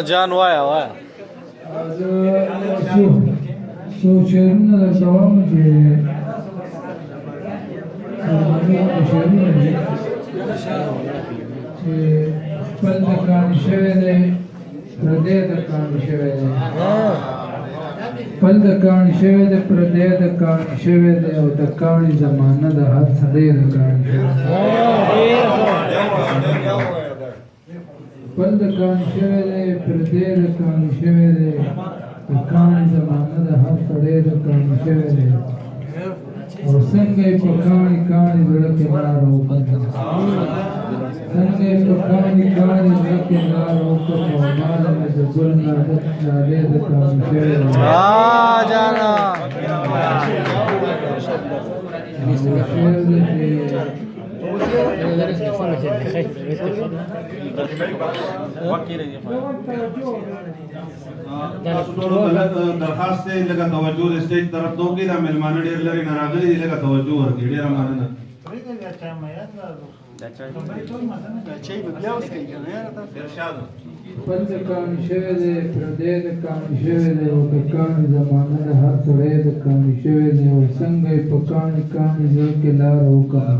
جان وایا څو شعرونه درته وایم چې شعرونه دي چې خپل د کاڼي شوی دی پردی د کاڼي شوی دی خپل د کاڼي شوی دی پردی د کاڼي شوی دی او د کاڼي زمانه د هر سړی د کاڼي شوی دی خپل د کاڼي شوی دی پردی د کاڼي شوی دی د کاڼي زمانه د هر سړی د کاڼي شوی دی او څنګه یې په کاڼي کاڼي زړه کې لاره وکړه څنګه یې په کاڼي کاڼي زړه کې لاره وکړه او ماله مې د ګل نالې د کاڼي شوی دی جانا شعر دی درخواست دی لکه توجه د سټیج طرف ته وکړي دا مېلمانه ډېر لرې نه راغلي دي لکه توجه ورکړي ډېره مننه خپل د کاڼي شوی دی پردی د کاڼي شوی دی او د کاڼي زمانه د هر سړی د کاڼي شوی دی او څنګه یې په کاڼي کاڼي زړه کې لاره وکړه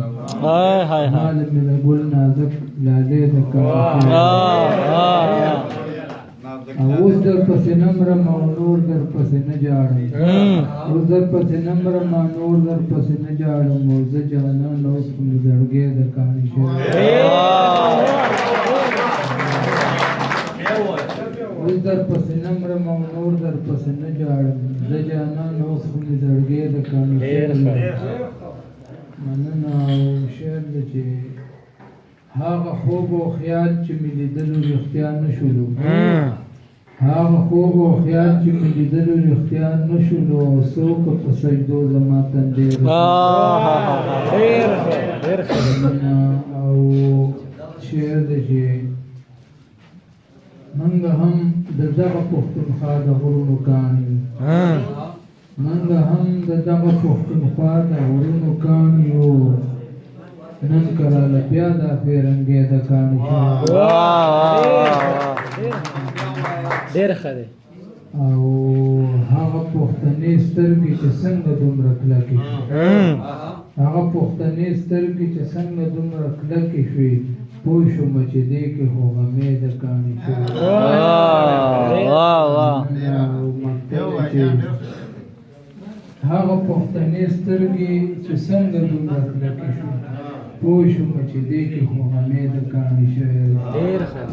ماله مې د ګل نازک لالې د کاڼي او اوس در پسې نه مرم او نور در پسې نه جاړم اوس در پسې نه مرم او نور در پسې نه جاړم او زه جانان اوس په مې زړګی د کاڼي شوی اوس در پسې نه مرم او نور در پسې نه جاړم زه جانان اوس په مې زړګی د کاڼي شوی مننه او شعر دی چې هغه خوب او خیال چې مې لیدلو رښتیا نه شولو هغه خوب او خیال چې مې لیدلو رښتیا نه شولو او څوک په سجدو زما تندی او شعر دی چې منګه هم د دغه پښتونخوا د غرونو کاڼي منګه هم د دغه پښتونخوا د غرونو کاڼي یو نن کراله بیا دا پیرنګې د کاڼي ډېر ښه دی او هغه پښتنې سترګې چې څنګه دومره کلکې هغه پښتنې سترګې چې څنګه دومره کلکې شوې پوه شومه چې دې کې خو غمې د کاڼي شوې هغه پښتنې سترګې چې څنګه دومره کلکې شوې پوه شومه چې دې کې خو غمې د کاڼي شوې ډېر ښه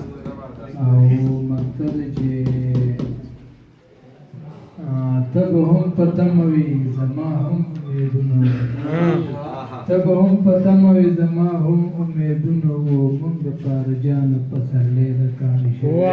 او مقصد چې ته به هم په تمه وي زما هم امیدونه ته به هم په تمه وي زما هم امیدونه وو موږ دپاره جانه پسرلی د کاڼي شوی